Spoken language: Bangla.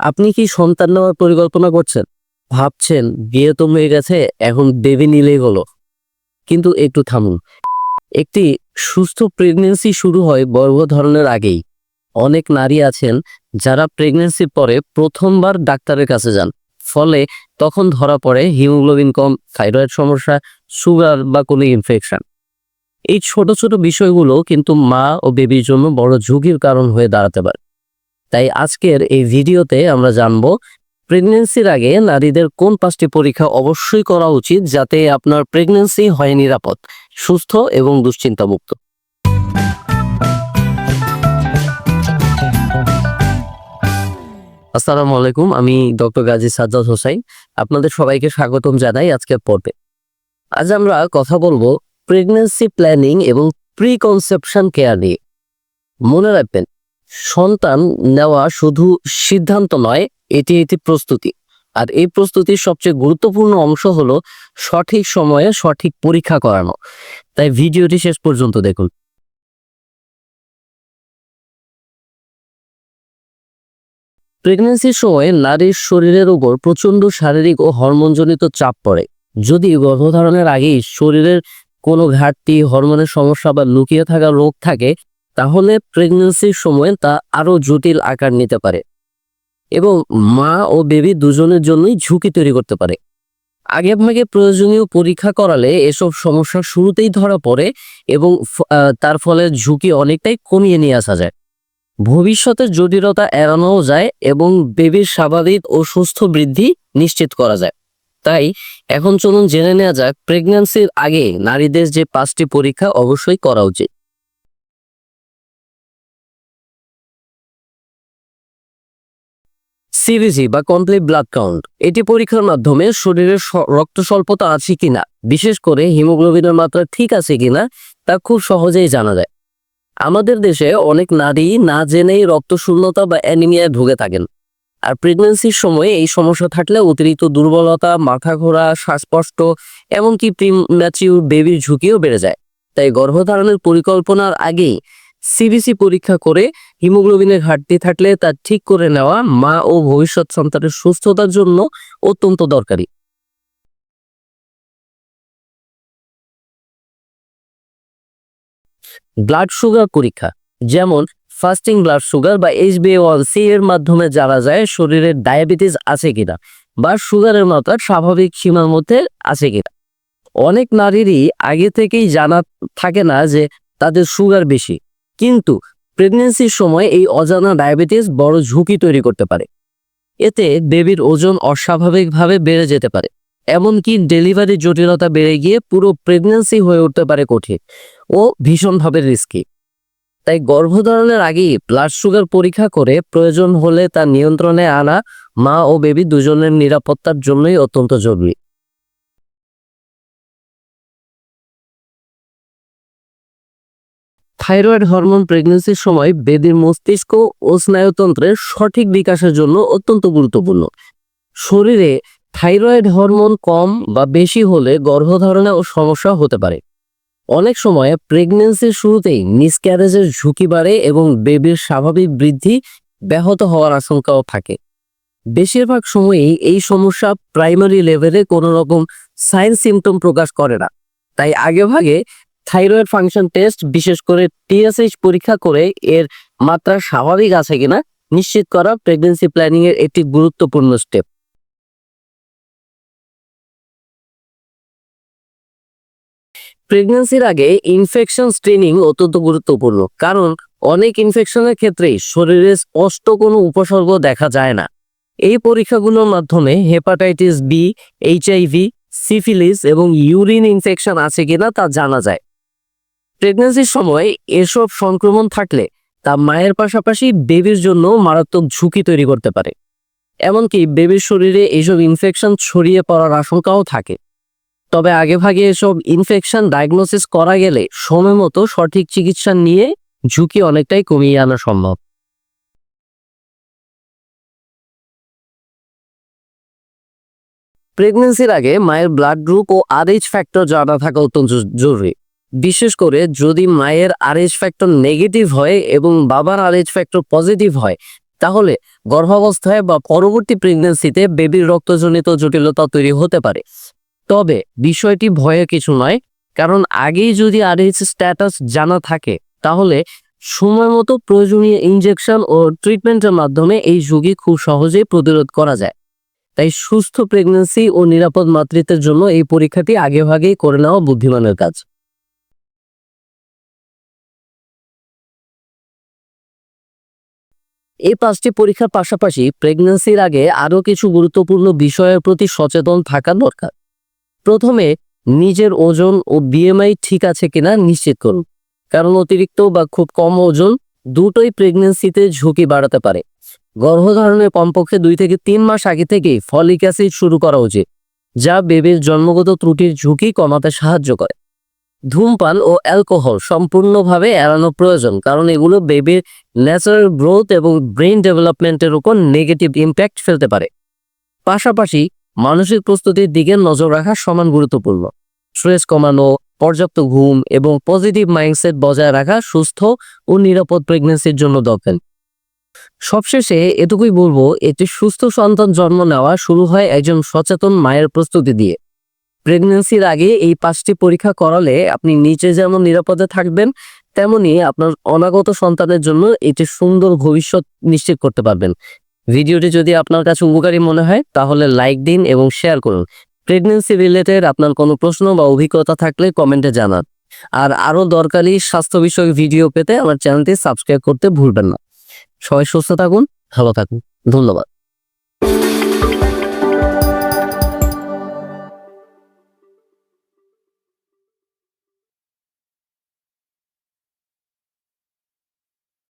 আপনি কি সন্তান নেওয়ার পরিকল্পনা করছেন? ভাবছেন বিয়ে তো হয়ে গেছে, এখন বেবি নিলেই হলো। কিন্তু একটু থামুন। একটি সুস্থ প্রেগন্যান্সি শুরু হয় গর্ভধারণের আগেই। অনেক নারী আছেন যারা প্রেগন্যান্সির পরে প্রথমবার ডাক্তারের কাছে যান। ফলে তখন ধরা পড়ে হিমোগ্লোবিন কম, থাইরয়েড সমস্যা, সুগার বা কোনো ইনফেকশন। এই ছোট ছোট বিষয়গুলো কিন্তু মা ও বেবির জন্য বড় ঝুঁকির কারণ হয়ে দাঁড়াতে পারে। তাই আজকের এই ভিডিওতে আমরা জানবো প্রেগন্যান্সির আগে নারীদের কোন 5টি পরীক্ষা অবশ্যই করা উচিত যাতে আপনার প্রেগন্যান্সি হয় নিরাপদ, সুস্থ এবং দুশ্চিন্তামুক্ত। আসসালামু আলাইকুম, আমি ডক্টর গাজী সাজ্জাদ হোসাইন। আপনাদের সবাইকে স্বাগতম জানাই আজকের পর্বে। আজ আমরা কথা বলবো প্রেগন্যান্সি প্ল্যানিং এবং প্রি কনসেপশন কেয়ার নিয়ে। মনে রাখবেন, সন্তান নেওয়া শুধু সিদ্ধান্ত নয়, এটি একটি প্রস্তুতি। আর এই প্রস্তুতির সবচেয়ে গুরুত্বপূর্ণ অংশ হলো সঠিক সময়ে সঠিক পরীক্ষা করানো। তাই ভিডিওটি শেষ পর্যন্ত দেখুন। প্রেগন্যান্সির সময় নারীর শরীরের উপর প্রচণ্ড শারীরিক ও হরমোনজনিত চাপ পড়ে। যদি গর্ভধারণের আগেই শরীরের কোনো ঘাটতি, হরমোনের সমস্যা বা লুকিয়ে থাকা রোগ থাকে, তাহলে প্রেগন্যান্সির সময় তা আরও জটিল আকার নিতে পারে এবং মা ও বেবি দুজনের জন্যই ঝুঁকি তৈরি করতে পারে। আগেভাগে প্রয়োজনীয় পরীক্ষা করালে এসব সমস্যা শুরুতেই ধরা পড়ে এবং তার ফলে ঝুঁকি অনেকটাই কমিয়ে নিয়ে আসা যায়। ভবিষ্যতের জটিলতা এড়ানোও যায় এবং বেবির স্বাভাবিক ও সুস্থ বৃদ্ধি নিশ্চিত করা যায়। তাই এখন চলুন জেনে নেওয়া যাক প্রেগন্যান্সির আগে নারীদের যে 5টি পরীক্ষা অবশ্যই করা উচিত। সিবিসি বা কমপ্লিট ব্লাড কাউন্ট, এটি পরীক্ষার মাধ্যমে শরীরের রক্ত স্বল্পতা আছে কিনা, বিশেষ করে হিমোগ্লোবিনের মাত্রা ঠিক আছে কিনা তা খুব সহজেই জানা যায়। আমাদের দেশে অনেক নারী না জেনেই রক্তশূন্যতা বা অ্যানিমিয়ায় ভুগে থাকেন। আর প্রেগন্যান্সির সময় এই সমস্যা থাকলে অতিরিক্ত দুর্বলতা, মাথা ঘোরা, শ্বাসকষ্ট, এমনকি প্রিম্যাচিউর বেবির ঝুঁকিও বেড়ে যায়। তাই গর্ভধারণের পরিকল্পনার আগেই সিবিসি পরীক্ষা করে হিমোগ্লোবিনের ঘাটতি থাকলে তা ঠিক করে নেওয়া মা ও ভবিষ্যৎ সন্তানের সুস্থতার জন্য অত্যন্ত দরকারি। ব্লাড সুগার পরীক্ষা, যেমন ফাস্টিং ব্লাড সুগার বা HbA1c এর মাধ্যমে জানা যায় শরীরে ডায়াবেটিস আছে কিনা বা সুগারের মাত্রা স্বাভাবিক সীমার মধ্যে আছে কিনা। অনেক নারীরই আগে থেকেই জানা থাকে না যে তাদের সুগার বেশি, কিন্তু প্রেগন্যান্সির সময় এই অজানা ডায়াবেটিস বড় ঝুঁকি তৈরি করতে পারে। এতে বেবির ওজন অস্বাভাবিকভাবে বেড়ে যেতে পারে, এমনকি ডেলিভারি জটিলতা বেড়ে গিয়ে পুরো প্রেগন্যান্সি হয়ে উঠতে পারে কঠিন ও ভীষণভাবে রিস্কি। তাই গর্ভধারণের আগেই ব্লাড সুগার পরীক্ষা করে প্রয়োজন হলে তা নিয়ন্ত্রণে আনা মা ও বেবি দুজনের নিরাপত্তার জন্যই অত্যন্ত জরুরি। থাইরয়েড হরমোন প্রেগন্যান্সির সময় বেবির মস্তিষ্ক ও স্নায়ুতন্ত্রের সঠিক বিকাশের জন্য অত্যন্ত গুরুত্বপূর্ণ। শরীরে থাইরয়েড হরমোন কম বা বেশি হলে গর্ভধারণে ও সমস্যা হতে পারে। অনেক সময় প্রেগন্যান্সির শুরুতেই মিসক্যারেজের ঝুঁকি বাড়ে এবং বেবির স্বাভাবিক বৃদ্ধি ব্যাহত হওয়ার আশঙ্কাও থাকে। বেশিরভাগ সময়ই এই সমস্যা প্রাইমারি লেভেলে কোনো রকম সাইন সিমটম প্রকাশ করে না। তাই আগেভাগে থাইরয়েড ফাংশন টেস্ট, বিশেষ করে TSH পরীক্ষা করে এর মাত্রা স্বাভাবিক আছে কিনা নিশ্চিত করা প্রেগন্যান্সি প্ল্যানিং এর একটি গুরুত্বপূর্ণ স্টেপ। প্রেগন্যান্সির আগে ইনফেকশন স্ক্রিনিং অত্যন্ত গুরুত্বপূর্ণ, কারণ অনেক ইনফেকশনের ক্ষেত্রেই শরীরে স্পষ্ট কোনো উপসর্গ দেখা যায় না। এই পরীক্ষাগুলোর মাধ্যমে হেপাটাইটিস বি, HIV, সিফিলিস এবং ইউরিন ইনফেকশন আছে কিনা তা জানা যায়। প্রেগন্যান্সির সময় এসব সংক্রমণ থাকলে তা মায়ের পাশাপাশি বেবির জন্য মারাত্মক ঝুঁকি তৈরি করতে পারে, এমনকি বেবির শরীরে এইসব ইনফেকশন ছড়িয়ে পড়ার আশঙ্কাও থাকে। তবে আগেভাগে এসব ইনফেকশন ডায়াগনোসিস করা গেলে সময় মতো সঠিক চিকিৎসা নিয়ে ঝুঁকি অনেকটাই কমিয়ে আনা সম্ভব। প্রেগন্যান্সির আগে মায়ের ব্লাড গ্রুপ ও RH ফ্যাক্টর জানা থাকা অত্যন্ত জরুরি। বিশেষ করে যদি মায়ের RH ফ্যাক্টর নেগেটিভ হয় এবং বাবার RH ফ্যাক্টর পজিটিভ হয়, তাহলে গর্ভাবস্থায় বা পরবর্তী প্রেগন্যান্সিতে বেবির রক্তজনিত জটিলতা তৈরি হতে পারে। তবে বিষয়টি ভয়ের কিছু নয়, কারণ আগেই যদি আরএইচ স্ট্যাটাস জানা থাকে তাহলে সময় মতো প্রয়োজনীয় ইনজেকশন ও ট্রিটমেন্টের মাধ্যমে এই ঝুঁকি খুব সহজেই প্রতিরোধ করা যায়। তাই সুস্থ প্রেগন্যান্সি ও নিরাপদ মাতৃত্বের জন্য এই পরীক্ষাটি আগেভাগেই করে নেওয়া বুদ্ধিমানের কাজ। এই 5টি পরীক্ষার পাশাপাশি প্রেগন্যান্সির আগে আরও কিছু গুরুত্বপূর্ণ বিষয়ের প্রতি সচেতন থাকা দরকার। প্রথমে নিজের ওজন ও বিএমআই ঠিক আছে কিনা নিশ্চিত করুন, কারণ অতিরিক্ত বা খুব কম ওজন দুটোই প্রেগন্যান্সিতে ঝুঁকি বাড়াতে পারে। গর্ভধারণের কমপক্ষে 2 থেকে 3 মাস আগে থেকেই ফলিক অ্যাসিড শুরু করা উচিত, যা বেবির জন্মগত ত্রুটির ঝুঁকি কমাতে সাহায্য করে। ধূমপান ও অ্যালকোহল সম্পূর্ণভাবে এড়ানো প্রয়োজন, কারণ এগুলো বেবির ন্যাচারাল গ্রোথ এবং ব্রেন ডেভেলপমেন্টের উপর নেগেটিভ ইম্প্যাক্ট ফেলতে পারে। পাশাপাশি মানসিক প্রস্তুতির দিকে নজর রাখা সমান গুরুত্বপূর্ণ। স্ট্রেস কমানো, পর্যাপ্ত ঘুম এবং পজিটিভ মাইন্ডসেট বজায় রাখা সুস্থ ও নিরাপদ প্রেগন্যান্সির জন্য দরকার। সবশেষে এটুকুই বলবো, একটি সুস্থ সন্তান জন্ম নেওয়া শুরু হয় একজন সচেতন মায়ের প্রস্তুতি দিয়ে। প্রেগন্যান্সির আগে এই 5টি পরীক্ষা করালে আপনি নিচে যেমন নিরাপদে থাকবেন, তেমনি আপনার অনাগত সন্তানের জন্য একটি সুন্দর ভবিষ্যৎ নিশ্চিত করতে পারবেন। ভিডিওটি যদি আপনার কাছে উপকারী মনে হয় তাহলে লাইক দিন এবং শেয়ার করুন। প্রেগন্যান্সি রিলেটেড আপনার কোনো প্রশ্ন বা অভিজ্ঞতা থাকলে কমেন্টে জানান। আর আরও দরকারি স্বাস্থ্য বিষয়ক ভিডিও পেতে আমার চ্যানেলটি সাবস্ক্রাইব করতে ভুলবেন না। সবাই সুস্থ থাকুন, ভালো থাকুন। ধন্যবাদ।